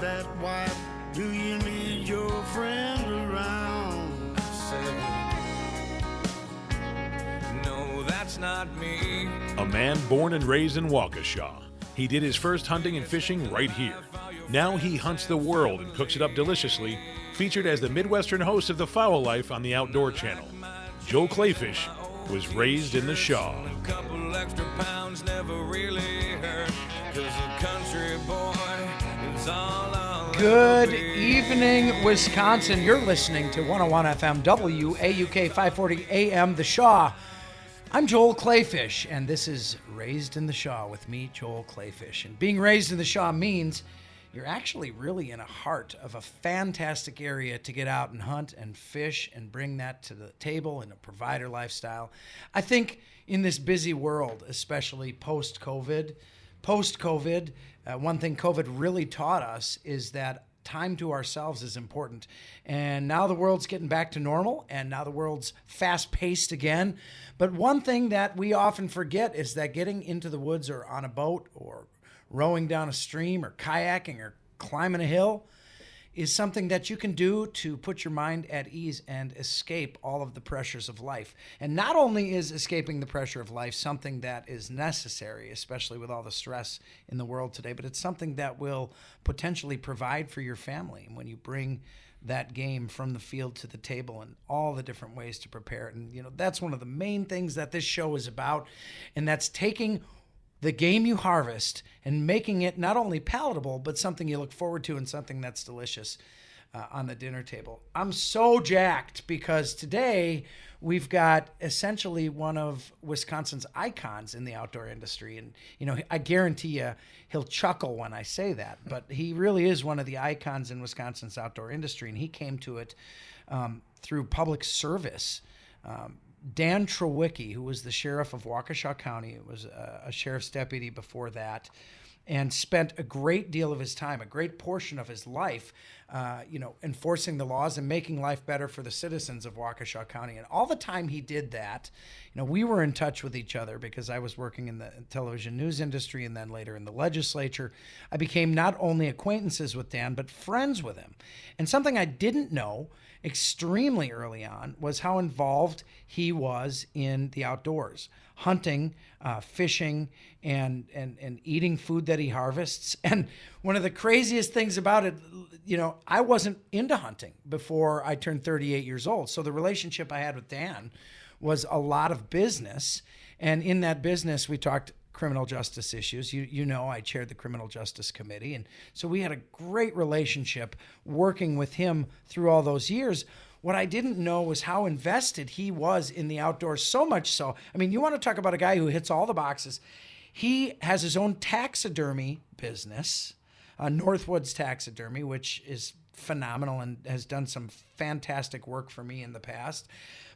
that wife? Do you need your friend around? No, that's not me. A man born and raised in Waukesha. He did his first hunting and fishing right here. Now he hunts the world and cooks it up deliciously, featured as the Midwestern host of The Fowl Life on the Outdoor Channel. Joel Clayfish was raised in the Shaw. A couple extra pounds never really hurt, 'cause a country boy is all I'll Good ever be. evening, Wisconsin. You're listening to 101 FM WAUK 540 AM The Shaw. I'm Joel Clayfish, and this is Raised in the Shaw with me, Joel Clayfish. And being raised in the Shaw means you're actually really in the heart of a fantastic area to get out and hunt and fish and bring that to the table in a provider lifestyle. I think in this busy world, especially post-COVID, one thing COVID really taught us is that time to ourselves is important. And now the world's getting back to normal, and now the world's fast-paced again. But one thing that we often forget is that getting into the woods or on a boat or rowing down a stream or kayaking or climbing a hill is something that you can do to put your mind at ease and escape all of the pressures of life. And not only is escaping the pressure of life something that is necessary, especially with all the stress in the world today, but it's something that will potentially provide for your family when you bring that game from the field to the table and all the different ways to prepare it. And, that's one of the main things that this show is about, and that's taking the game you harvest and making it not only palatable, but something you look forward to and something that's delicious on the dinner table. I'm so jacked because today we've got essentially one of Wisconsin's icons in the outdoor industry. And, I guarantee you he'll chuckle when I say that, but he really is one of the icons in Wisconsin's outdoor industry. And he came to it through public service. Dan Trewicki, who was the sheriff of Waukesha County, was a sheriff's deputy before that, and spent a great deal of his time, a great portion of his life, enforcing the laws and making life better for the citizens of Waukesha County. And all the time he did that, we were in touch with each other because I was working in the television news industry and then later in the legislature. I became not only acquaintances with Dan, but friends with him. And something I didn't know extremely early on was how involved he was in the outdoors, hunting, fishing, and eating food that he harvests. And one of the craziest things about it, I wasn't into hunting before I turned 38 years old. So the relationship I had with Dan was a lot of business. And in that business, we talked criminal justice issues. I chaired the Criminal Justice Committee. And so we had a great relationship working with him through all those years. What I didn't know was how invested he was in the outdoors, so much so. I mean, you want to talk about a guy who hits all the boxes. He has his own taxidermy business, Northwoods Taxidermy, which is phenomenal and has done some fantastic work for me in the past.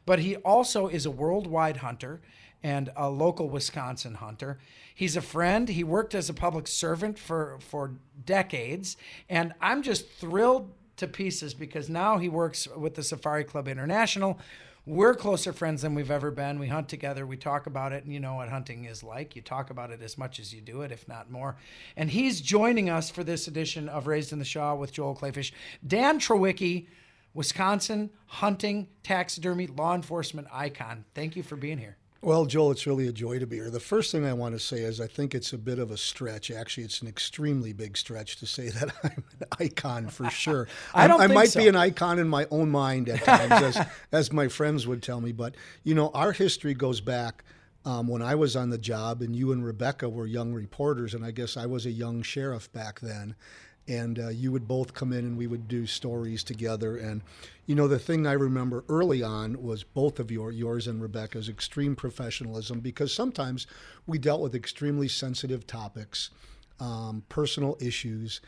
But he also is a worldwide hunter and a local Wisconsin hunter. He's a friend. He worked as a public servant for decades. And I'm just thrilled to pieces because now he works with the Safari Club International. We're closer friends than we've ever been. We hunt together. We talk about it. And you know what hunting is like. You talk about it as much as you do it, if not more. And he's joining us for this edition of Raised in the Shaw with Joel Clayfish. Dan Trewicki, Wisconsin hunting, taxidermy, law enforcement icon. Thank you for being here. Well, Joel, it's really a joy to be here. The first thing I want to say is I think it's a bit of a stretch. Actually, it's an extremely big stretch to say that I'm an icon for sure. I might so. be an icon in my own mind at times, as my friends would tell me. But, our history goes back when I was on the job and you and Rebecca were young reporters, and I guess I was a young sheriff back then. And you would both come in and we would do stories together. And, the thing I remember early on was both of yours and Rebecca's extreme professionalism, because sometimes we dealt with extremely sensitive topics, personal issues.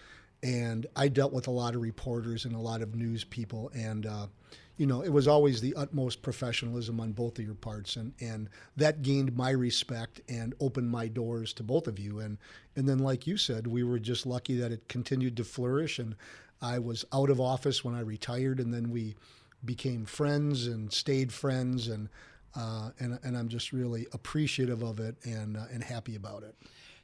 And I dealt with a lot of reporters and a lot of news people. And, it was always the utmost professionalism on both of your parts. And that gained my respect and opened my doors to both of you. And then, like you said, we were just lucky that it continued to flourish. And I was out of office when I retired, and then we became friends and stayed friends. And I'm just really appreciative of it and happy about it.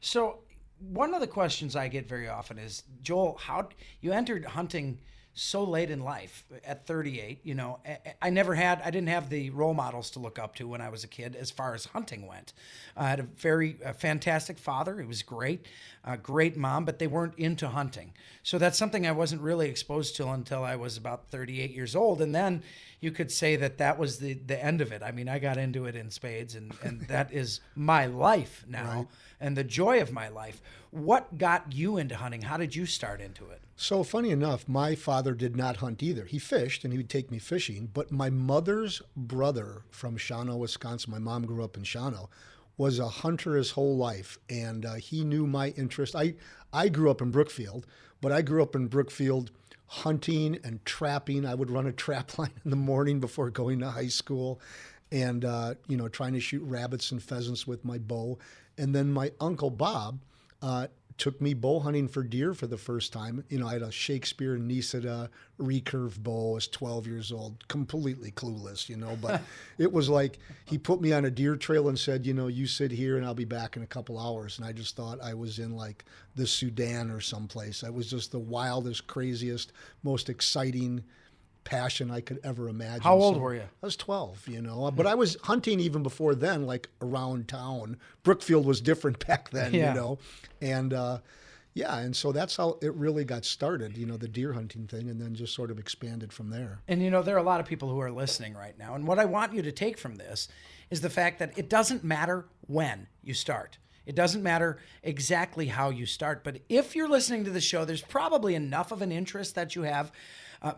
So one of the questions I get very often is, Joel, how you entered hunting so late in life at 38? You know, I didn't have the role models to look up to when I was a kid as far as hunting went. I had a fantastic father. He was great, a great mom, but they weren't into hunting. So that's something I wasn't really exposed to until I was about 38 years old. And then you could say that was the end of it. I mean, I got into it in spades, and that is my life now. Right. And the joy of my life. What got you into hunting? How did you start into it? So funny enough, my father did not hunt either. He fished and he would take me fishing, but my mother's brother from Shawano, Wisconsin, my mom grew up in Shawano, was a hunter his whole life, and he knew my interest. I grew up in Brookfield, but I grew up in Brookfield hunting and trapping. I would run a trap line in the morning before going to high school, and trying to shoot rabbits and pheasants with my bow. And then my Uncle Bob took me bow hunting for deer for the first time. You know, I had a Shakespeare and Nisida recurve bow. I was 12 years old, completely clueless, but it was like he put me on a deer trail and said, you sit here and I'll be back in a couple hours. And I just thought I was in like the Sudan or someplace. I was just the wildest, craziest, most exciting passion I could ever imagine. How old were you? I was 12, but I was hunting even before then, like around town. Brookfield was different back then, and and so that's how it really got started, the deer hunting thing, and then just sort of expanded from there. And there are a lot of people who are listening right now, and what I want you to take from this is the fact that it doesn't matter when you start. It doesn't matter exactly how you start, but if you're listening to the show, there's probably enough of an interest that you have,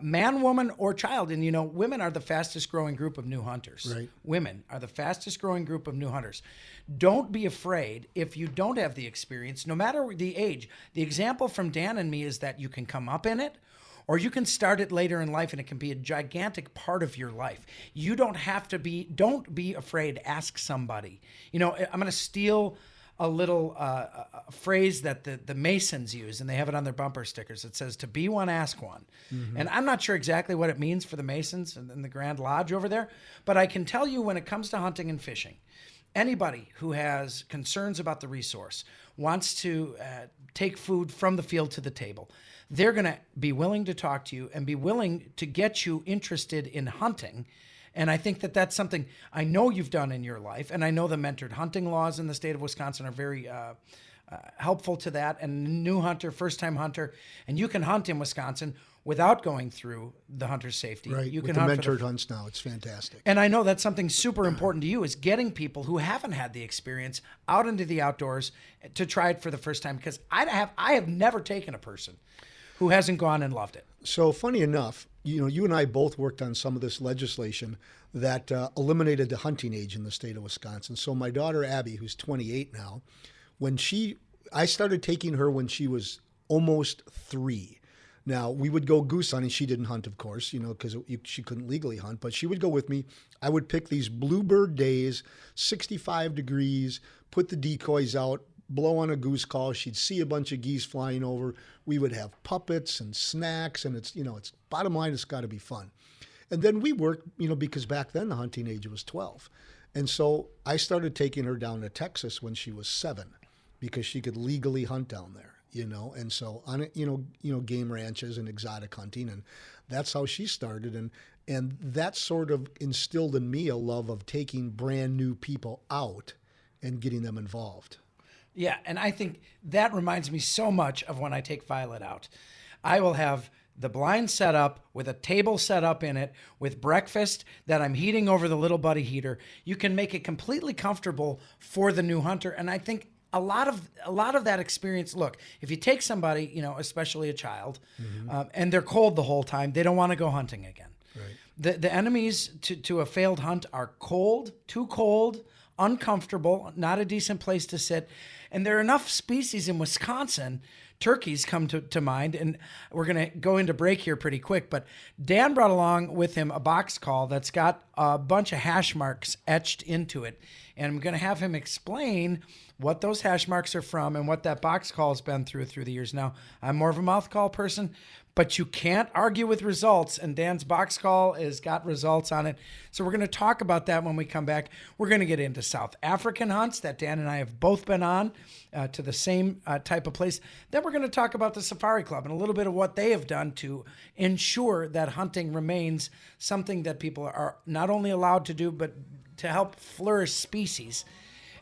man, woman, or child. And, women are the fastest growing group of new hunters. Right. Women are the fastest growing group of new hunters. Don't be afraid if you don't have the experience, no matter the age. The example from Dan and me is that you can come up in it, or you can start it later in life, and it can be a gigantic part of your life. You don't have to don't be afraid. Ask somebody. I'm going to steal a little phrase that the Masons use, and they have it on their bumper stickers. It says, "To be one, ask one." Mm-hmm. And I'm not sure exactly what it means for the Masons and the Grand Lodge over there, but I can tell you when it comes to hunting and fishing, anybody who has concerns about the resource, wants to take food from the field to the table, they're going to be willing to talk to you and be willing to get you interested in hunting. And I think that that's something I know you've done in your life. And I know the mentored hunting laws in the state of Wisconsin are very helpful to that. And new hunter, first-time hunter, and you can hunt in Wisconsin without going through the hunter's safety. Right, you with can the hunt mentored hunts now. It's fantastic. And I know that's something super important to you, is getting people who haven't had the experience out into the outdoors to try it for the first time. Because I have never taken a person who hasn't gone and loved it. So funny enough, you and I both worked on some of this legislation that eliminated the hunting age in the state of Wisconsin. So my daughter, Abby, who's 28 now, I started taking her when she was almost 3. Now, we would go goose hunting. She didn't hunt, of course, because she couldn't legally hunt, but she would go with me. I would pick these bluebird days, 65 degrees, put the decoys out, blow on a goose call. She'd see a bunch of geese flying over. We would have puppets and snacks, and it's bottom line, it's got to be fun. And then we worked, because back then the hunting age was 12. And so I started taking her down to Texas when she was 7 because she could legally hunt down there, and so on it, game ranches and exotic hunting. And that's how she started. And that sort of instilled in me a love of taking brand new people out and getting them involved. Yeah, and I think that reminds me so much of when I take Violet out. I will have the blind set up with a table set up in it with breakfast that I'm heating over the little buddy heater. You can make it completely comfortable for the new hunter. And I think a lot of that experience, look, if you take somebody, especially a child, and they're cold the whole time, they don't want to go hunting again. Right. The enemies to a failed hunt are cold, too cold, uncomfortable, not a decent place to sit. And there are enough species in Wisconsin. Turkeys come to mind, and we're going to go into break here pretty quick, but Dan brought along with him a box call that's got a bunch of hash marks etched into it, and I'm going to have him explain what those hash marks are from and what that box call has been through the years. Now, I'm more of a mouth call person, but you can't argue with results, and Dan's box call has got results on it. So we're going to talk about that when we come back. We're going to get into South African hunts that Dan and I have both been on. to the same type of place. Then we're going to talk about the Safari Club and a little bit of what they have done to ensure that hunting remains something that people are not only allowed to do, but to help flourish species.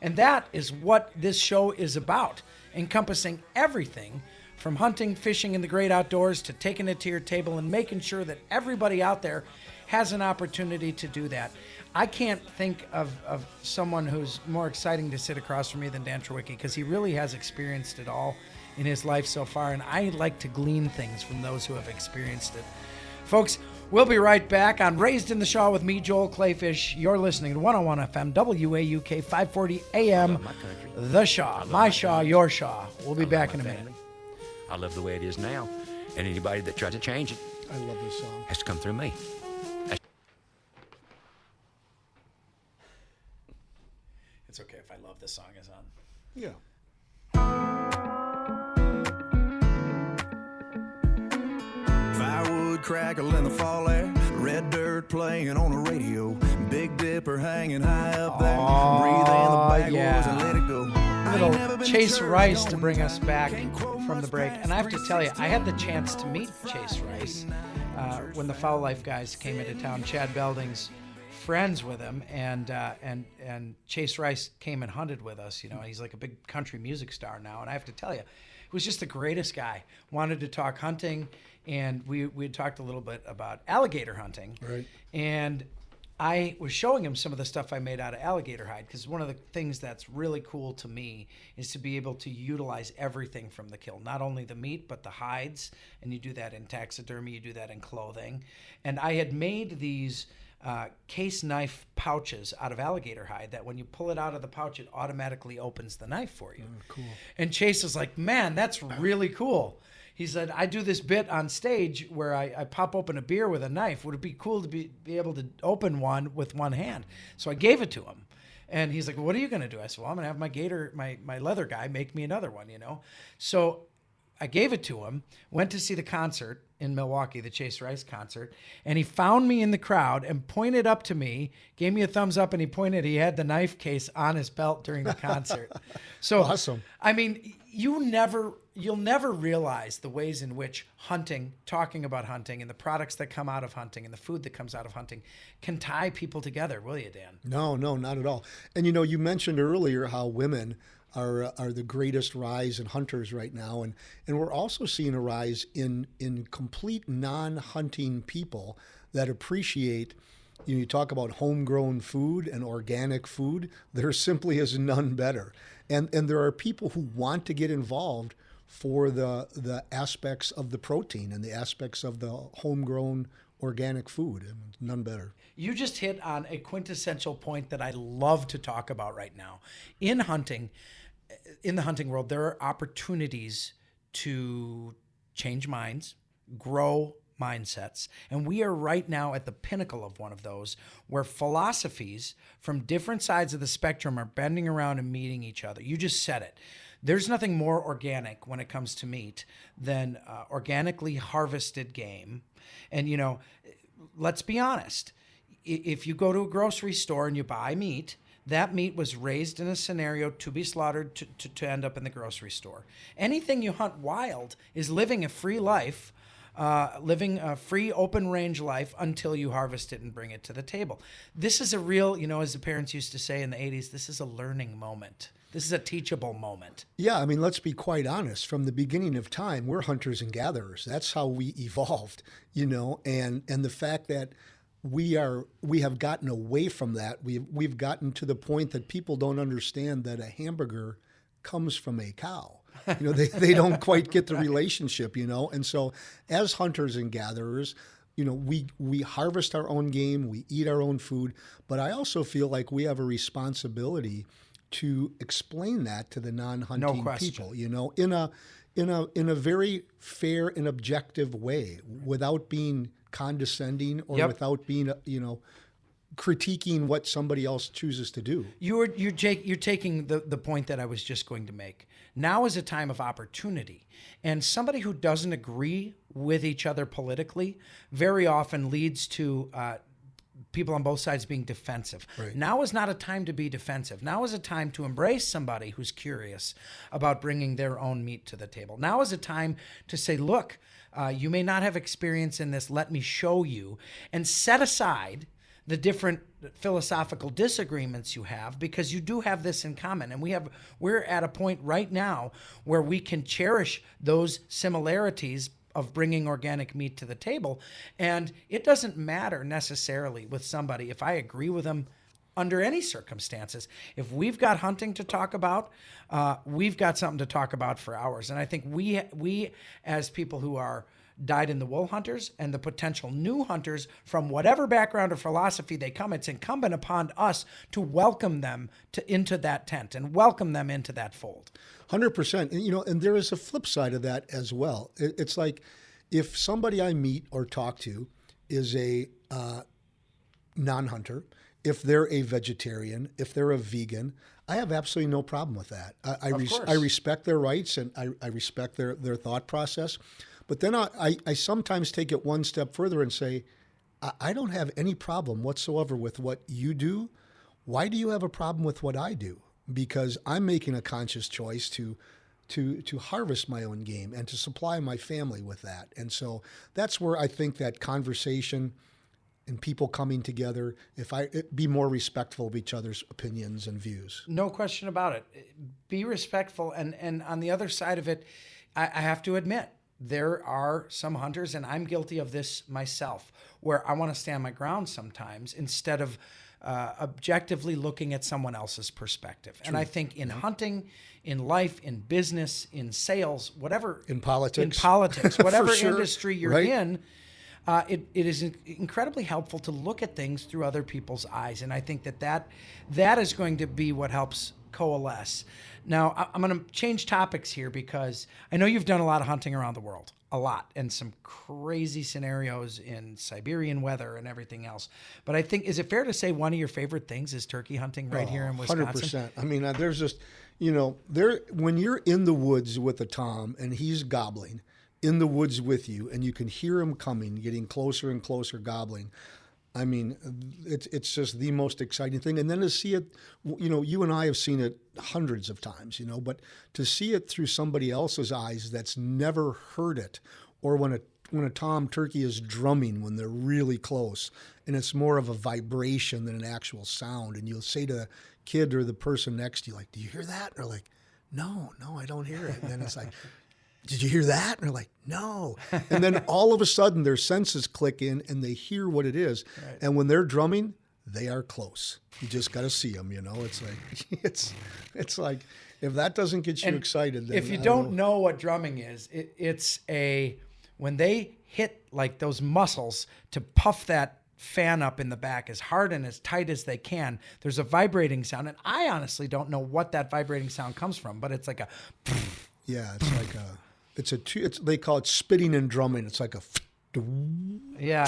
And that is what this show is about, encompassing everything from hunting, fishing in the great outdoors to taking it to your table and making sure that everybody out there has an opportunity to do that. I can't think of someone who's more exciting to sit across from me than Dan Trewicki, because he really has experienced it all in his life so far, and I like to glean things from those who have experienced it. Folks, we'll be right back on Raised in the Shaw with me, Joel Clayfish. You're listening to 101 FM, WAUK, 540 AM, The Shaw. My Shaw, your Shaw. We'll be back in a minute. I love the way it is now. And anybody that tries to change it I love this song. has to come through me. It's okay if I love this song is on. Yeah. Firewood crackle in the fall air, red dirt playing on the radio, Big Dipper hanging high up there, breathe in the backwoods and let it go. Little Chase Rice to bring us back from the break. And I have to tell you, I had the chance to meet Chase Rice when the Foul Life guys came into town. Chad Belding's friends with him, and Chase Rice came and hunted with us. You know, he's like a big country music star now. And I have to tell you, he was just the greatest guy. Wanted to talk hunting, and we had talked a little bit about alligator hunting. Right. And I was showing him some of the stuff I made out of alligator hide, because one of the things that's really cool to me is to be able to utilize everything from the kill, not only the meat, but the hides. And you do that in taxidermy, you do that in clothing. And I had made these case knife pouches out of alligator hide that when you pull it out of the pouch, it automatically opens the knife for you. Oh, cool. And Chase was like, man, that's really cool. He said, I do this bit on stage where I pop open a beer with a knife. Would it be cool to be able to open one with one hand? So I gave it to him. And he's like, well, what are you going to do? I said, well, I'm going to have my leather guy make me another one, you know? So I gave it to him, went to see the concert in Milwaukee, the Chase Rice concert, and he found me in the crowd and pointed up to me, gave me a thumbs up, and he had the knife case on his belt during the concert. So Awesome. I mean, you'll never realize the ways in which hunting, talking about hunting, and the products that come out of hunting and the food that comes out of hunting can tie people together, will you, Dan? No, not at all. And you know, you mentioned earlier how women are the greatest rise in hunters right now, and we're also seeing a rise in complete non-hunting people that appreciate. You talk about homegrown food and organic food. There simply is none better, and there are people who want to get involved for the aspects of the protein and the aspects of the homegrown organic food, and none better. You just hit on a quintessential point that I love to talk about right now. In hunting, in the hunting world, there are opportunities to change minds, grow mindsets. And we are right now at the pinnacle of one of those, where philosophies from different sides of the spectrum are bending around and meeting each other. You just said it. There's nothing more organic when it comes to meat than organically harvested game. And, you know, let's be honest. If you go to a grocery store and you buy meat, that meat was raised in a scenario to be slaughtered to end up in the grocery store. Anything you hunt wild is living a free life, living a free open range life until you harvest it and bring it to the table. This is a real, you know, as the parents used to say in the 80s, this is a learning moment. This is a teachable moment. Yeah, I mean, let's be quite honest. From the beginning of time, we're hunters and gatherers. That's how we evolved, you know, and the fact that we have gotten away from that. We've gotten to the point that people don't understand that a hamburger comes from a cow. You know, they don't quite get the relationship, you know. And so as hunters and gatherers, you know, we harvest our own game, we eat our own food, but I also feel like we have a responsibility to explain that to the non-hunting people, you know, in a very fair and objective way, without being condescending or without being, you know, critiquing what somebody else chooses to do. You're taking the point that I was just going to make. Now is a time of opportunity, and somebody who doesn't agree with each other politically very often leads to people on both sides being defensive. Right. Now is not a time to be defensive. Now is a time to embrace somebody who's curious about bringing their own meat to the table. Now is a time to say, look, you may not have experience in this. Let me show you, and set aside the different philosophical disagreements you have, because you do have this in common. And we're at a point right now where we can cherish those similarities of bringing organic meat to the table. And it doesn't matter necessarily with somebody if I agree with them under any circumstances. If we've got hunting to talk about, we've got something to talk about for hours. And I think we as people who are dyed-in-the-wool hunters and the potential new hunters from whatever background or philosophy they come, it's incumbent upon us to welcome them into that tent and welcome them into that fold. 100%. And, and there is a flip side of that as well. It's like if somebody I meet or talk to is a non-hunter, if they're a vegetarian, if they're a vegan, I have absolutely no problem with that. I respect their rights, and I respect their thought process. But then I sometimes take it one step further and say, I don't have any problem whatsoever with what you do. Why do you have a problem with what I do? Because I'm making a conscious choice to harvest my own game and to supply my family with that. And so that's where I think that conversation and people coming together, be more respectful of each other's opinions and views. No question about it. Be respectful. And on the other side of it, I have to admit, there are some hunters, and I'm guilty of this myself, where I want to stand my ground sometimes instead of objectively looking at someone else's perspective. True. And I think in hunting, in life, in business, in sales, whatever. In politics, whatever sure. industry you're right. in, it is incredibly helpful to look at things through other people's eyes. And I think that is going to be what helps coalesce. Now, I'm going to change topics here because I know you've done a lot of hunting around the world, a lot, and some crazy scenarios in Siberian weather and everything else. But I think, is it fair to say one of your favorite things is turkey hunting right here in Wisconsin? 100%. I mean, there's just, when you're in the woods with a tom and he's gobbling in the woods with you and you can hear him coming, getting closer and closer gobbling, I mean, it's just the most exciting thing. And then to see it, you and I have seen it hundreds of times, but to see it through somebody else's eyes that's never heard it, or when a tom turkey is drumming when they're really close, and it's more of a vibration than an actual sound, and you'll say to the kid or the person next to you, like, do you hear that? And they're like, no, I don't hear it. And then it's like, did you hear that? And they're like, no. And then all of a sudden their senses click in and they hear what it is. Right. And when they're drumming, they are close. You just got to see them, It's like, it's like, if that doesn't get you excited, then if you don't know what drumming is, it's when they hit like those muscles to puff that fan up in the back as hard and as tight as they can, there's a vibrating sound. And I honestly don't know what that vibrating sound comes from, but it's like a... Yeah, it's like they call it spitting and drumming. It's like a... Yeah.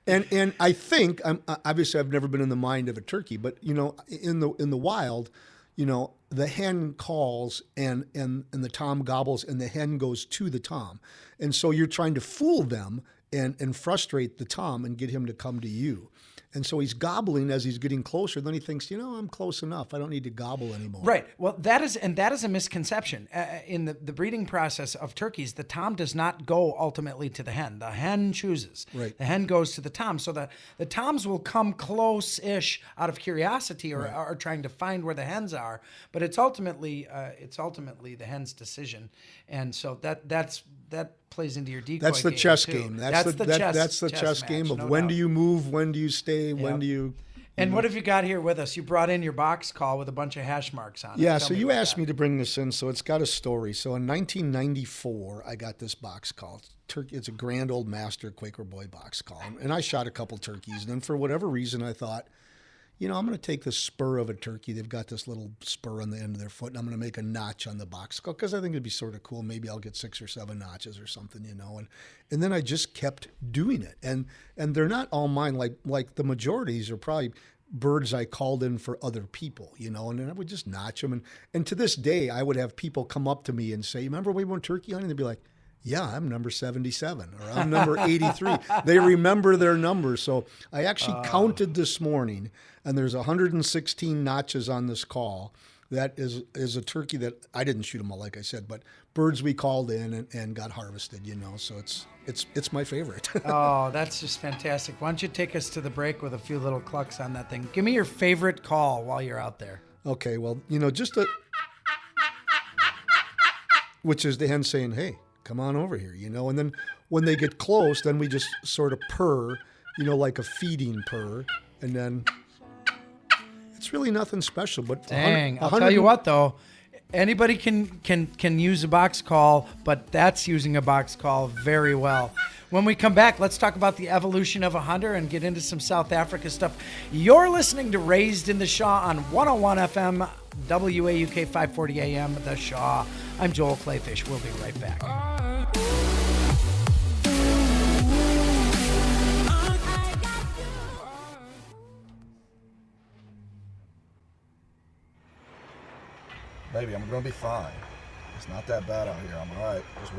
And I think, obviously I've never been in the mind of a turkey, but, in the wild, the hen calls and the tom gobbles and the hen goes to the tom. And so you're trying to fool them and frustrate the tom and get him to come to you. And so he's gobbling as he's getting closer. Then he thinks, I'm close enough. I don't need to gobble anymore. Right. Well, that is a misconception. In the breeding process of turkeys, the tom does not go ultimately to the hen. The hen chooses. Right. The hen goes to the tom. So the toms will come close-ish out of curiosity or trying to find where the hens are. But it's ultimately the hen's decision. And so that plays into your decoy. That's the game chess too. game. That's the chess game of when do you move, when do you stay, when do you... And what have you got here with us? You brought in your box call with a bunch of hash marks on it. Yeah, so you asked me to bring this in, so it's got a story. So in 1994, I got this box call. It's a Grand Old Master Quaker Boy box call. And I shot a couple turkeys. And then for whatever reason, I thought, I'm going to take the spur of a turkey. They've got this little spur on the end of their foot, and I'm going to make a notch on the box call because I think it'd be sort of cool. Maybe I'll get 6 or 7 notches or something, And then I just kept doing it. And they're not all mine. Like the majorities are probably birds I called in for other people, and then I would just notch them. And to this day, I would have people come up to me and say, remember we went turkey hunting? They'd be like, yeah, I'm number 77 or I'm number 83. They remember their numbers. So I actually counted this morning, and there's 116 notches on this call. That is a turkey that I didn't shoot them all, like I said, but birds we called in and got harvested, you know. So it's my favorite. Oh, that's just fantastic. Why don't you take us to the break with a few little clucks on that thing? Give me your favorite call while you're out there. Okay, well, you know, which is the hen saying, hey, come on over here, you know. And then when they get close, then we just sort of purr, you know, like a feeding purr. And then it's really nothing special. But Dang, I'll tell you what, though. Anybody can use a box call, but that's using a box call very well. When we come back, let's talk about the evolution of a hunter and get into some South Africa stuff. You're listening to Raised in the Shaw on 101 FM, WAUK 540 AM, The Shaw. I'm Joel Clayfish. We'll be right back. Baby, I'm gonna be fine. It's not that bad out here. I'm all right. Just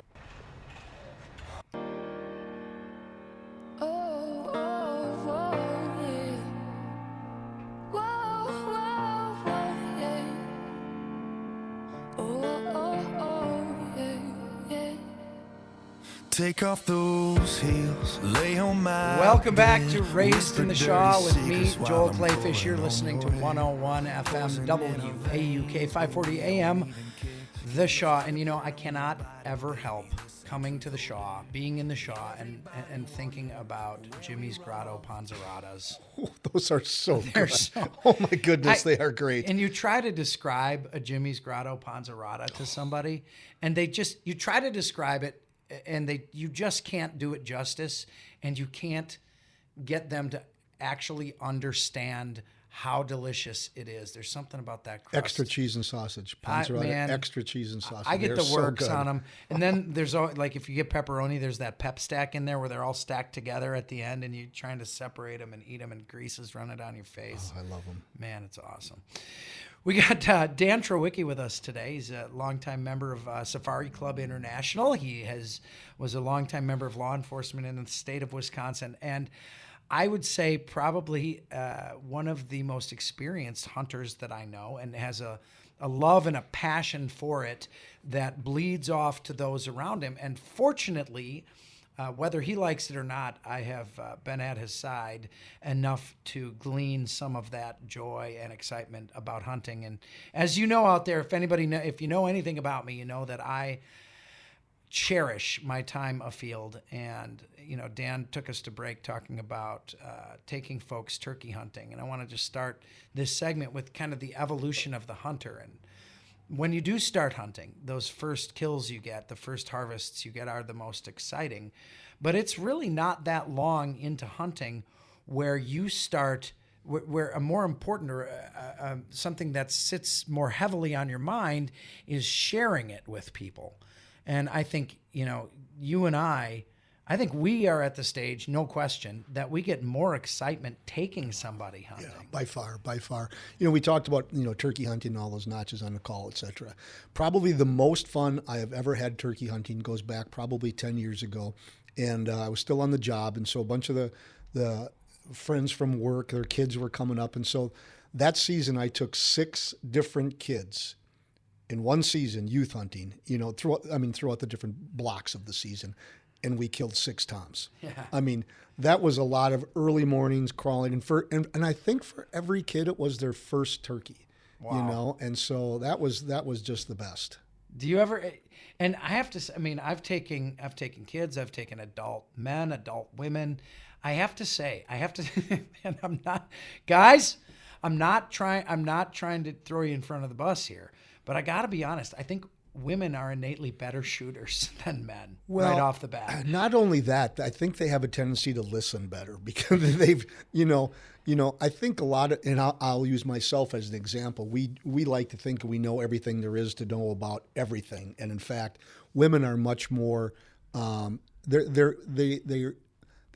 Take off those heels, lay on my Welcome back bed, to Raised in the whisper Shaw dirty with me, secrets Joel while I'm Clayfish. You're pulling listening to on the 101 FM, WAUK 540 AM, The Shaw. And you know, I cannot ever help coming to the Shaw, being in the Shaw, and thinking about Jimmy's Grotto Panzeratas. Oh, those are so They're good. so- Oh my goodness, they are great. And you try to describe a Jimmy's Grotto Panzerata to somebody, and you try to describe it, and you just can't do it justice, and you can't get them to actually understand how delicious it is. There's something about that crust. Extra cheese and sausage. Man, Panzerata, extra cheese and sausage. I get They're the so works good. on them. And then there's like if you get pepperoni, there's that pep stack in there where they're all stacked together at the end, and you're trying to separate them and eat them, and grease is running down your face. I love them. Man, it's awesome. We got Dan Trowicki with us today. He's a longtime member of Safari Club International. He was a longtime member of law enforcement in the state of Wisconsin, and I would say probably one of the most experienced hunters that I know, and has a love and a passion for it that bleeds off to those around him. And fortunately, whether he likes it or not, I have been at his side enough to glean some of that joy and excitement about hunting. And as you know out there, if you know anything about me, you know that I cherish my time afield. And you know, Dan took us to break talking about taking folks turkey hunting, and I want to just start this segment with kind of the evolution of the hunter. And when you do start hunting, those first kills you get, the first harvests you get, are the most exciting. But it's really not that long into hunting where you start, where a more important or something that sits more heavily on your mind is sharing it with people. And I think, you know, you and I think we are at the stage, no question, that we get more excitement taking somebody hunting. Yeah, by far. You know, we talked about, you know, turkey hunting, all those notches on the call, etc. Probably the most fun I have ever had turkey hunting goes back probably 10 years ago. And I was still on the job. And so a bunch of the friends from work, their kids were coming up. And so that season I took 6 different kids in one season, youth hunting, you know, throughout the different blocks of the season. And we killed 6 toms. Yeah. I mean, that was a lot of early mornings crawling, and I think for every kid it was their first turkey. Wow. You know, and so that was just the best. Do you ever? And I have to. I mean, I've taken kids. I've taken adult men, adult women. I have to say, and I'm not, guys. I'm not trying to throw you in front of the bus here, but I got to be honest. I think women are innately better shooters than men, right off the bat. Not only that, I think they have a tendency to listen better because they've, you know, I think a lot of, and I'll use myself as an example. We like to think we know everything there is to know about everything, and in fact, women are much more. They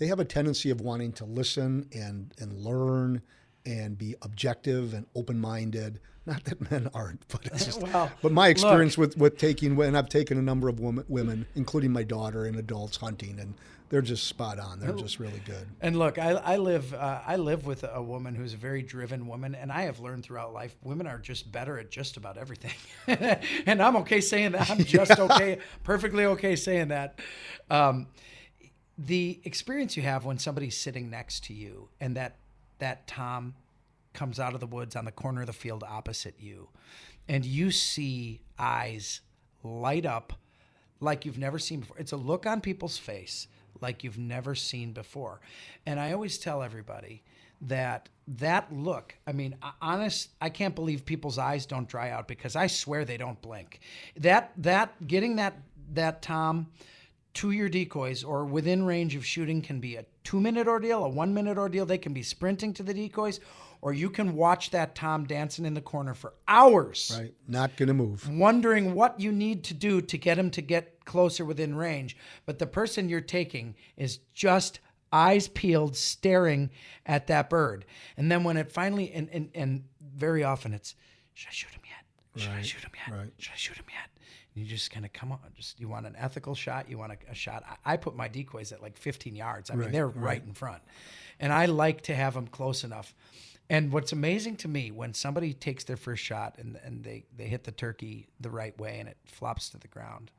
have a tendency of wanting to listen and learn and be objective and open-minded, Not that men aren't, but it's just, Well, but my experience with taking, and I've taken a number of women, including my daughter, and adults hunting, and they're just spot on. They're just really good. And look, I live with a woman who's a very driven woman, and I have learned throughout life, women are just better at just about everything. And I'm okay saying that. I'm just okay, perfectly okay saying that. The experience you have when somebody's sitting next to you, and that Tom comes out of the woods on the corner of the field opposite you, and you see eyes light up like you've never seen before. It's a look on people's face like you've never seen before. And I always tell everybody that look, I mean, I can't believe people's eyes don't dry out, because I swear they don't blink. Getting that Tom to your decoys or within range of shooting can be a 2-minute ordeal, a 1-minute ordeal. They can be sprinting to the decoys, or you can watch that Tom dancing in the corner for hours. Right. Not going to move. Wondering what you need to do to get him to get closer within range. But the person you're taking is just eyes peeled, staring at that bird. And then when it finally, and very often it's, should I shoot him yet? Should I shoot him yet? Right. Should I shoot him yet? And you just kind of come on. Just, you want an ethical shot. You want a shot. I put my decoys at like 15 yards. I mean, they're right in front. And I like to have them close enough. And what's amazing to me, when somebody takes their first shot and they hit the turkey the right way and it flops to the ground,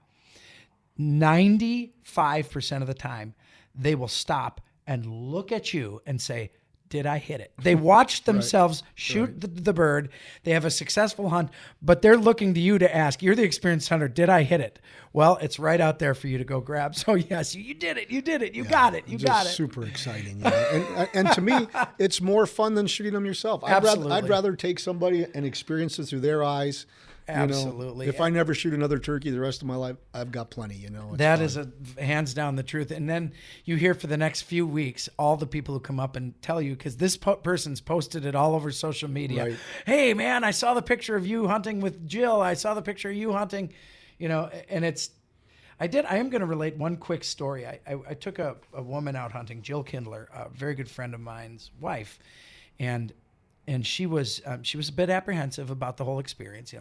95% of the time, they will stop and look at you and say, did I hit it? They watch themselves shoot the bird. They have a successful hunt, but they're looking to you to ask, you're the experienced hunter, did I hit it? Well, it's right out there for you to go grab. So yes, you did it. You did it. You got it. You got it. Super exciting. You know? And to me, it's more fun than shooting them yourself. Absolutely. I'd rather take somebody and experience it through their eyes. Absolutely. If I never shoot another turkey the rest of my life, I've got plenty, you know. That is hands down the truth. And then you hear for the next few weeks, all the people who come up and tell you, because this person's posted it all over social media. Right. Hey, man, I saw the picture of you hunting with Jill. I saw the picture of you hunting, and I am going to relate one quick story. I took a woman out hunting, Jill Kindler, a very good friend of mine's wife, and she was a bit apprehensive about the whole experience.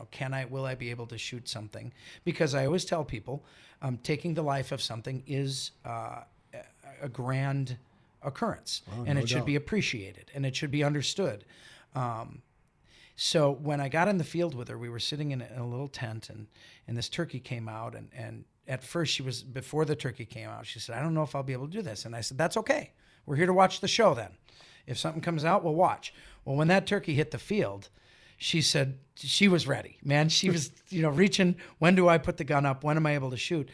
Will I be able to shoot something? Because I always tell people, taking the life of something is a grand occurrence, and it should be appreciated and it should be understood. So when I got in the field with her, we were sitting in a little tent, and this turkey came out, and at first before the turkey came out, she said, I don't know if I'll be able to do this. And I said, that's okay. We're here to watch the show then. If something comes out, we'll watch. Well, when that turkey hit the field, she said she was ready, man. She was, reaching, when do I put the gun up? When am I able to shoot?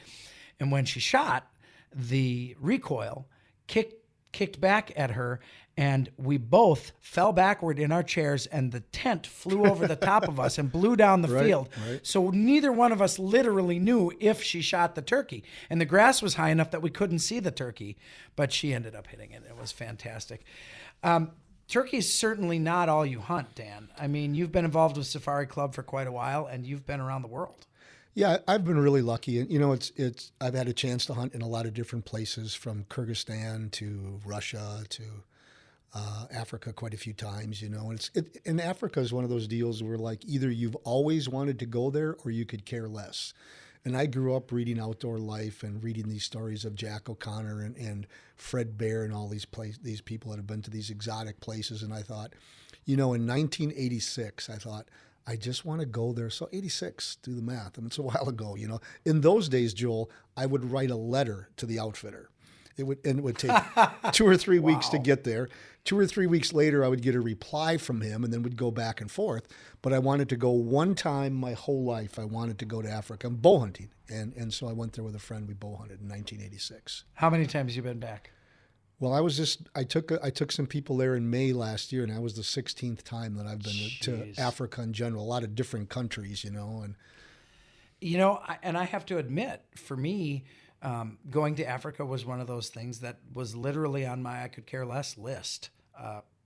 And when she shot, the recoil kicked back at her, and we both fell backward in our chairs, and the tent flew over the top of us and blew down the field. Right. So neither one of us literally knew if she shot the turkey. And the grass was high enough that we couldn't see the turkey, but she ended up hitting it. It was fantastic. Turkey is certainly not all you hunt, Dan. I mean, you've been involved with Safari Club for quite a while, and you've been around the world. Yeah, I've been really lucky, and I've had a chance to hunt in a lot of different places, from Kyrgyzstan to Russia to Africa quite a few times. And Africa is one of those deals where, like, either you've always wanted to go there or you could care less. And I grew up reading Outdoor Life and reading these stories of Jack O'Connor and Fred Bear and all these people that have been to these exotic places. And I thought, in 1986, I thought, I just want to go there. So 86, do the math. I mean, it's a while ago, In those days, Joel, I would write a letter to the outfitter. It would take 2 or 3 weeks to get there. 2 or 3 weeks later, I would get a reply from him, and then we'd go back and forth. But I wanted to go one time my whole life. I wanted to go to Africa. I'm bow hunting, and so I went there with a friend. We bow hunted in 1986. How many times have you been back? Well, I took some people there in May last year, and that was the 16th time that I've been to Africa in general. A lot of different countries, and and I have to admit, for me, going to Africa was one of those things that was literally on my I could care less list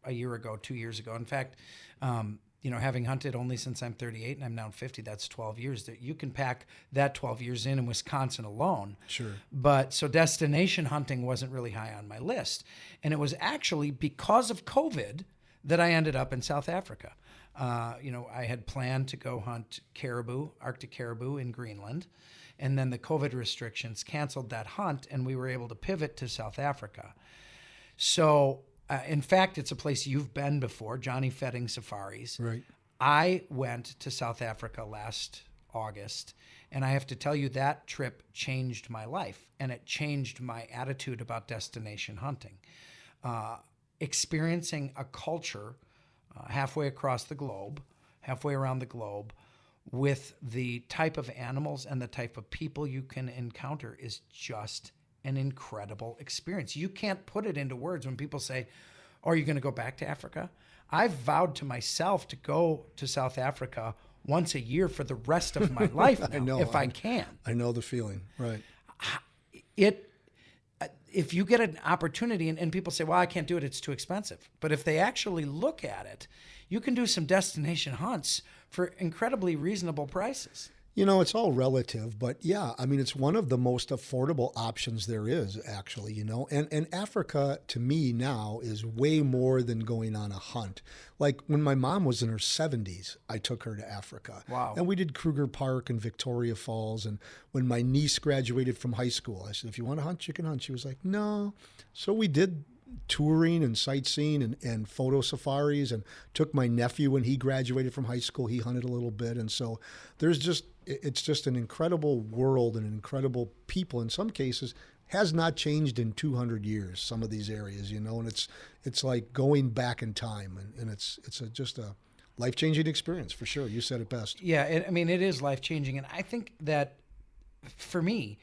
a year ago, 2 years ago. In fact, having hunted only since I'm 38 and I'm now 50, that's 12 years. That you can pack that 12 years in Wisconsin alone. Sure. But so destination hunting wasn't really high on my list. And it was actually because of COVID that I ended up in South Africa. I had planned to go hunt caribou, Arctic caribou in Greenland, and then the COVID restrictions canceled that hunt, and we were able to pivot to South Africa. So, in fact, it's a place you've been before, Johnny Fetting Safaris. Right. I went to South Africa last August, and I have to tell you that trip changed my life, and it changed my attitude about destination hunting. Experiencing a culture halfway around the globe, with the type of animals and the type of people you can encounter is just an incredible experience. You can't put it into words when people say, "Oh, are you going to go back to Africa?" I've vowed to myself to go to South Africa once a year for the rest of my life now, if I can. I know the feeling, right. If you get an opportunity, and people say, "Well, I can't do it, it's too expensive." But if they actually look at it, you can do some destination hunts for incredibly reasonable prices. It's all relative, but yeah, I mean, it's one of the most affordable options there is, actually, and Africa to me now is way more than going on a hunt. Like when my mom was in her 70s, I took her to Africa. Wow. And we did Kruger Park and Victoria Falls. And when my niece graduated from high school, I said, "If you want to hunt, you can hunt." She was like, "No." So we did touring and sightseeing and photo safaris, and took my nephew when he graduated from high school. He hunted a little bit. And so it's just an incredible world and incredible people. In some cases, has not changed in 200 years, some of these areas, and it's like going back in time, and it's just a life-changing experience for sure. You said it best. Yeah, it is life-changing. And I think that for me,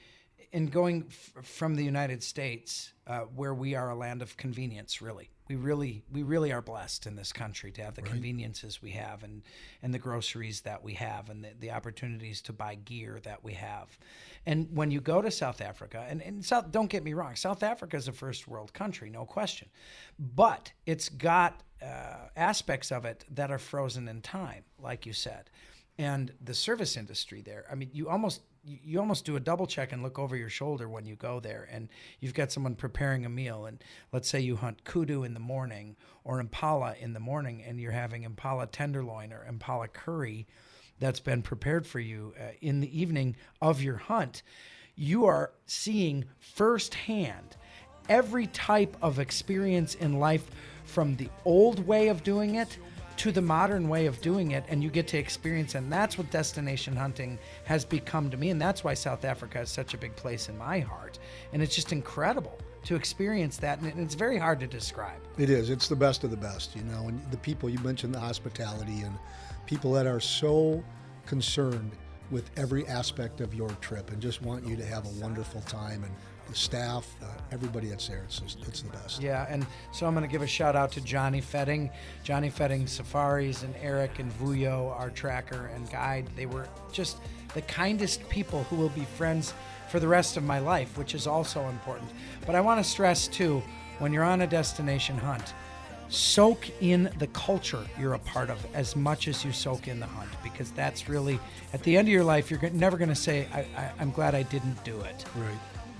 in going from the United States, where we are a land of convenience, really, we really are blessed in this country to have the conveniences we have, and the groceries that we have, and the opportunities to buy gear that we have. And when you go to South Africa, and don't get me wrong, South Africa is a first world country, no question, but it's got aspects of it that are frozen in time, like you said. And the service industry there, I mean, you almost do a double check and look over your shoulder when you go there, and you've got someone preparing a meal. And let's say you hunt kudu in the morning or impala in the morning, and you're having impala tenderloin or impala curry that's been prepared for you in the evening of your hunt. You are seeing firsthand every type of experience in life, from the old way of doing it to the modern way of doing it, and you get to experience, and that's what destination hunting has become to me, and that's why South Africa is such a big place in my heart, and it's just incredible to experience that, and it's very hard to describe. It is. It's the best of the best, and the people, you mentioned the hospitality, and people that are so concerned with every aspect of your trip and just want you to have a wonderful time, and the staff, everybody that's there, it's the best. Yeah, and so I'm going to give a shout out to Johnny Fetting Safaris, and Eric and Vuyo, our tracker and guide. They were just the kindest people who will be friends for the rest of my life, which is also important. But I want to stress too, when you're on a destination hunt, soak in the culture you're a part of as much as you soak in the hunt, because that's really, at the end of your life, you're never going to say, I'm glad I didn't do it. Right.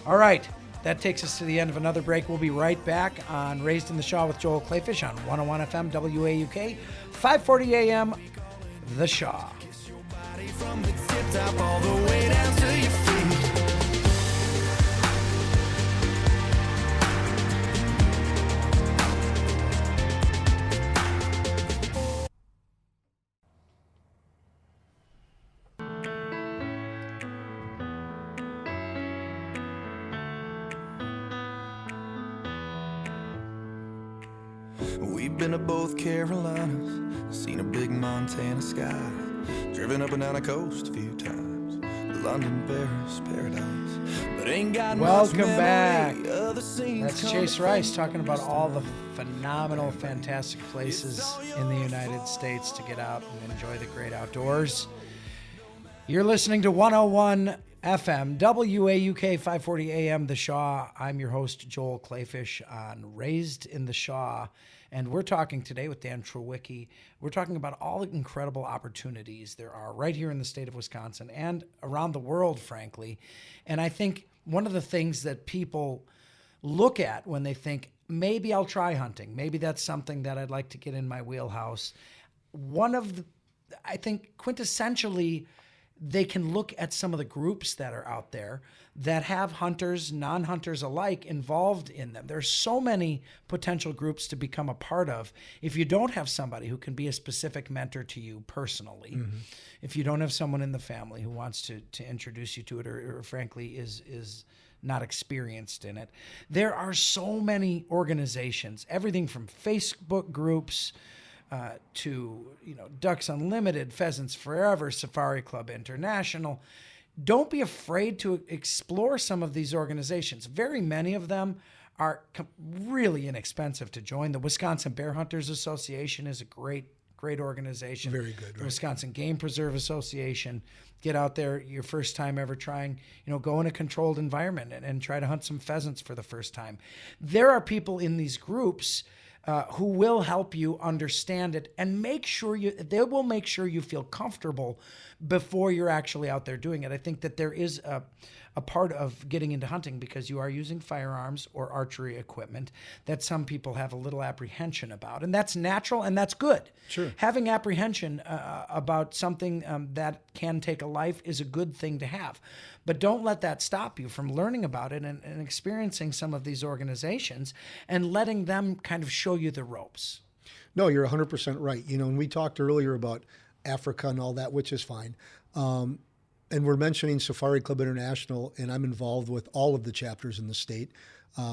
All right, that takes us to the end of another break. We'll be right back on Raised in the Shaw with Joel Clayfish on 101 FM WAUK, 540 AM, The Shaw. Kiss your body from the tip top all the way down to your feet. We've been to both Carolinas, seen a big Montana sky, driven up and down the coast a few times, London, Paris, paradise, but ain't got Welcome much back. memory of the scenes. That's come Chase to Rice fade. talking about all the phenomenal, fantastic places in the United States to get out and enjoy the great outdoors. You're listening to 101 FM, WAUK 540 AM, The Shaw. I'm your host, Joel Clayfish, on Raised in the Shaw. And we're talking today with Dan Trewicki. We're talking about all the incredible opportunities there are right here in the state of Wisconsin and around the world, frankly. And I think one of the things that people look at when they think, maybe I'll try hunting, maybe that's something that I'd like to get in my wheelhouse. I think quintessentially, they can look at some of the groups that are out there that have hunters, non-hunters alike involved in them. There's so many potential groups to become a part of. If you don't have somebody who can be a specific mentor to you personally, if you don't have someone in the family who wants to introduce you to it, or frankly is not experienced in it, there are so many organizations, everything from Facebook groups to Ducks Unlimited, Pheasants Forever, Safari Club International. Don't be afraid to explore some of these organizations. Very many of them are really inexpensive to join. The Wisconsin Bear Hunters Association is a great organization. Very good. Right? The Wisconsin Game Preserve Association. Get out there your first time ever trying, go in a controlled environment and try to hunt some pheasants for the first time. There are people in these groups who will help you understand it and they will make sure you feel comfortable before you're actually out there doing it. I think that there is a part of getting into hunting, because you are using firearms or archery equipment, that some people have a little apprehension about. And that's natural and that's good. Sure. Having apprehension about something that can take a life is a good thing to have. But don't let that stop you from learning about it and experiencing some of these organizations and letting them kind of show you the ropes. No, you're 100% right. And we talked earlier about Africa and all that, which is fine. And we're mentioning Safari Club International, and I'm involved with all of the chapters in the state.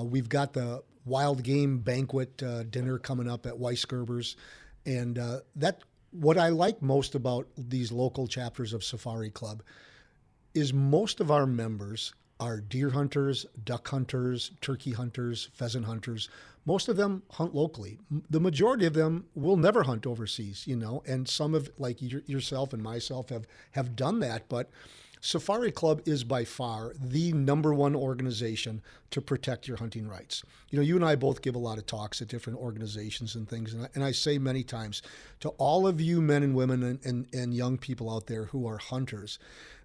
We've got the wild game banquet dinner coming up at Weisgerber's. And what I like most about these local chapters of Safari Club is most of our members are deer hunters, duck hunters, turkey hunters, pheasant hunters. Most of them hunt locally. The majority of them will never hunt overseas, and some of, like yourself and myself, have done that. But Safari Club is by far the number one organization to protect your hunting rights. You and I both give a lot of talks at different organizations and things, and I say many times to all of you men and women and young people out there who are hunters,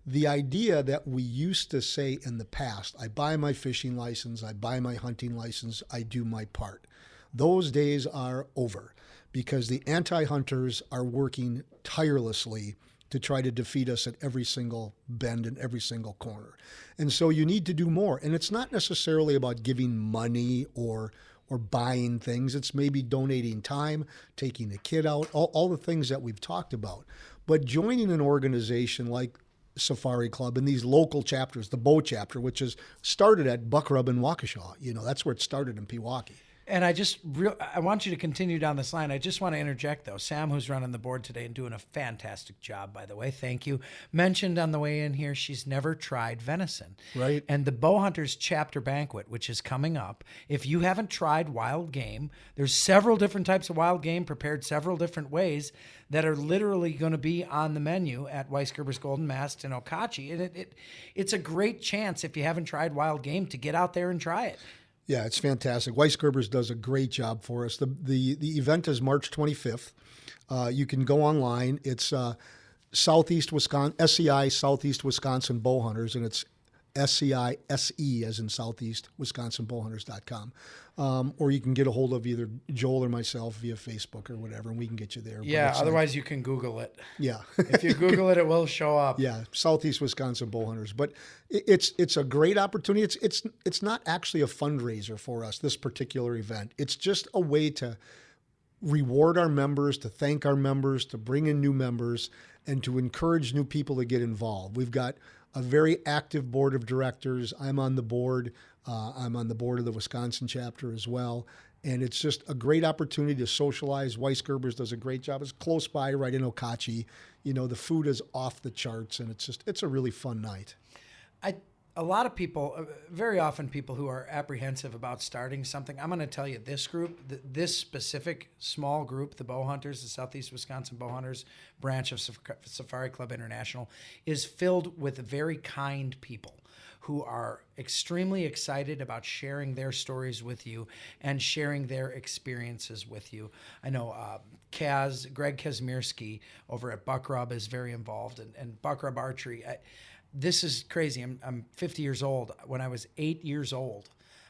the idea that we used to say in the past, I buy my fishing license, I buy my hunting license, I do my part. Those days are over, because the anti-hunters are working tirelessly to try to defeat us at every single bend and every single corner. And so you need to do more. And it's not necessarily about giving money or buying things. It's maybe donating time, taking a kid out, all the things that we've talked about. But joining an organization like Safari Club and these local chapters, the Bow chapter, which is started at Buck Rub in Waukesha. That's where it started in Pewaukee. And I want you to continue down this line. I just want to interject, though. Sam, who's running the board today and doing a fantastic job, by the way, thank you, mentioned on the way in here she's never tried venison. Right. And the Bow Hunters Chapter Banquet, which is coming up, if you haven't tried wild game, there's several different types of wild game prepared several different ways that are literally going to be on the menu at Weisgerber's Golden Mast in Okauchee. And it's a great chance, if you haven't tried wild game, to get out there and try it. Yeah, it's fantastic. Weisgerber's does a great job for us. The event is March 25th. You can go online. It's Southeast Wisconsin, SCI Southeast Wisconsin Bow Hunters, and it's SCI-SE as in Southeast Wisconsin Bowhunters.com. Or you can get a hold of either Joel or myself via Facebook or whatever, and we can get you there. Yeah, otherwise you can Google it. Yeah. If you Google it, it will show up. Yeah, Southeast Wisconsin Bowhunters. But it's a great opportunity. It's not actually a fundraiser for us, this particular event. It's just a way to reward our members, to thank our members, to bring in new members, and to encourage new people to get involved. We've got a very active board of directors. I'm on the board. I'm on the board of the Wisconsin chapter as well. And it's just a great opportunity to socialize. Weisgerber's does a great job. It's close by, right in Okauchee. The food is off the charts, and it's a really fun night. A lot of people, very often people who are apprehensive about starting something, I'm going to tell you, this group, this specific small group, the Bow Hunters, the Southeast Wisconsin Bow Hunters branch of Safari Club International, is filled with very kind people who are extremely excited about sharing their stories with you and sharing their experiences with you. I know Greg Kazmierski over at Buck Rub is very involved, and Buck Rub Archery. This is crazy. I'm 50 years old. When I was 8 years old,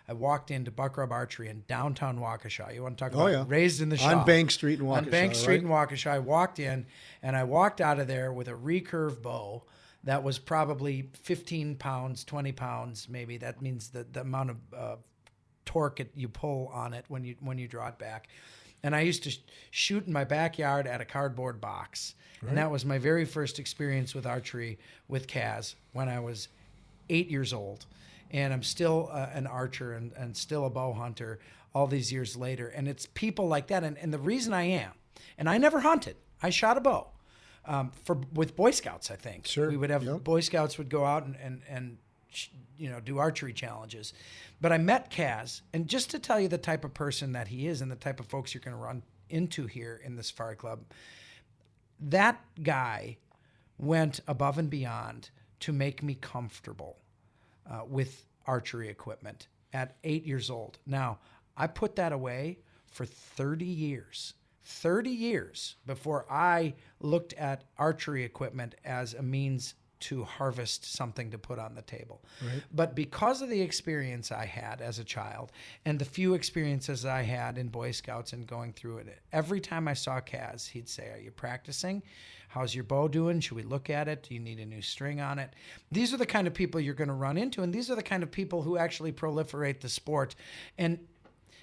I walked into Buck Rub Archery in downtown Waukesha. You want to talk about yeah. raised in the Shaw. On Bank Street in Waukesha. On Bank Street right? in Waukesha. I walked in, and I walked out of there with a recurve bow that was probably 15 pounds, 20 pounds maybe. That means the amount of torque you pull on it when you draw it back. And I used to shoot in my backyard at a cardboard box. Right. And that was my very first experience with archery with Kaz when I was 8 years old. And I'm still an archer and still a bow hunter all these years later. And it's people like that. And the reason I am, and I never hunted. I shot a bow with Boy Scouts, I think. Sure. We would have Boy Scouts would go out and do archery challenges. But I met Kaz, and just to tell you the type of person that he is and the type of folks you're going to run into here in the Safari Club, that guy went above and beyond to make me comfortable with archery equipment at 8 years old. Now, I put that away for 30 years. 30 years before I looked at archery equipment as a means to harvest something to put on the table. Right. But because of the experience I had as a child and the few experiences I had in Boy Scouts and going through it, every time I saw Kaz, he'd say, "Are you practicing? How's your bow doing? Should we look at it? Do you need a new string on it?" These are the kind of people you're going to run into, and these are the kind of people who actually proliferate the sport. And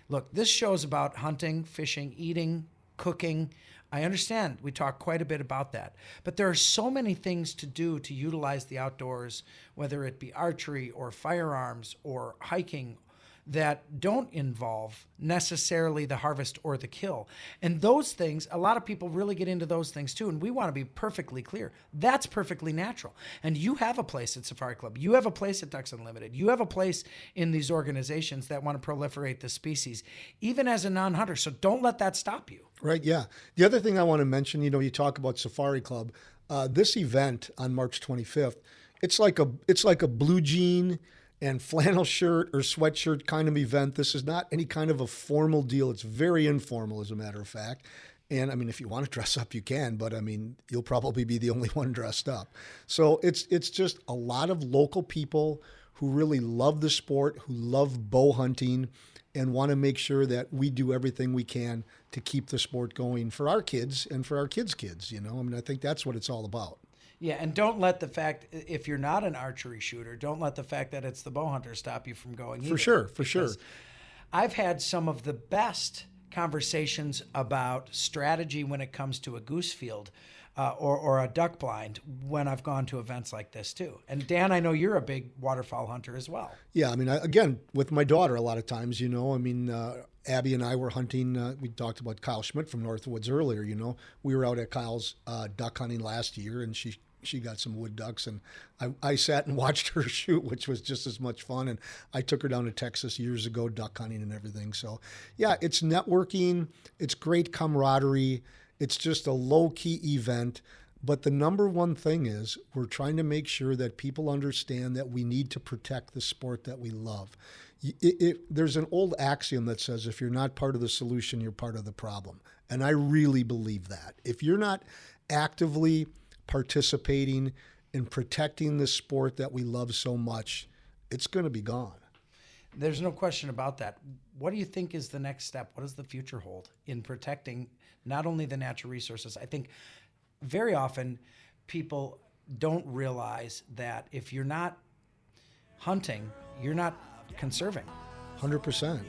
look, this show's about hunting, fishing, eating, cooking. I understand we talk quite a bit about that, but there are so many things to do to utilize the outdoors, whether it be archery or firearms or hiking, that don't involve necessarily the harvest or the kill. And those things, a lot of people really get into those things too, and we want to be perfectly clear. That's perfectly natural. And you have a place at Safari Club. You have a place at Ducks Unlimited. You have a place in these organizations that want to proliferate the species, even as a non-hunter. So don't let that stop you. Right, yeah. The other thing I want to mention, you talk about Safari Club. This event on March 25th, it's like a blue jean and flannel shirt or sweatshirt kind of event. This is not any kind of a formal deal. It's very informal, as a matter of fact. And I mean, if you want to dress up, you can, but I mean, you'll probably be the only one dressed up. So it's just a lot of local people who really love the sport, who love bow hunting, and want to make sure that we do everything we can to keep the sport going for our kids and for our kids' kids. I mean, I think that's what it's all about. Yeah, and don't let the fact, if you're not an archery shooter, don't let the fact that it's the bow hunter stop you from going either. For sure. I've had some of the best conversations about strategy when it comes to a goose field or a duck blind when I've gone to events like this too. And Dan, I know you're a big waterfowl hunter as well. Yeah, I mean, again, with my daughter a lot of times, Abby and I were hunting. We talked about Kyle Schmidt from Northwoods earlier. We were out at Kyle's duck hunting last year, and she got some wood ducks, and I sat and watched her shoot, which was just as much fun. And I took her down to Texas years ago, duck hunting and everything. So yeah, it's networking. It's great camaraderie. It's just a low-key event. But the number one thing is we're trying to make sure that people understand that we need to protect the sport that we love. There's an old axiom that says if you're not part of the solution, you're part of the problem. And I really believe that. If you're not actively participating in protecting the sport that we love so much, it's going to be gone. There's no question about that. What do you think is the next step? What does the future hold in protecting not only the natural resources? I think very often people don't realize that if you're not hunting, you're not conserving. 100%.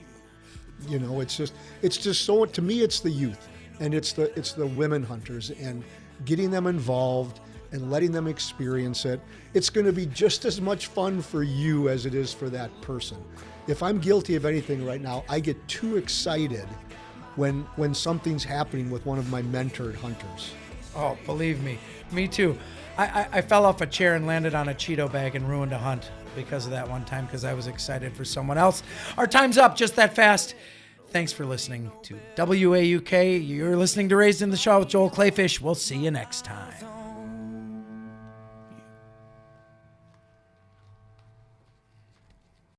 It's just so, to me, it's the youth and it's the women hunters, and getting them involved and letting them experience it. It's going to be just as much fun for you as it is for that person. If I'm guilty of anything right now, I get too excited when something's happening with one of my mentored hunters. Oh, believe me, me too. I fell off a chair and landed on a Cheeto bag and ruined a hunt because of that one time because I was excited for someone else. Our time's up just that fast. Thanks for listening to WAUK. You're listening to Raised in the Shaw with Joel Clayfish. We'll see you next time.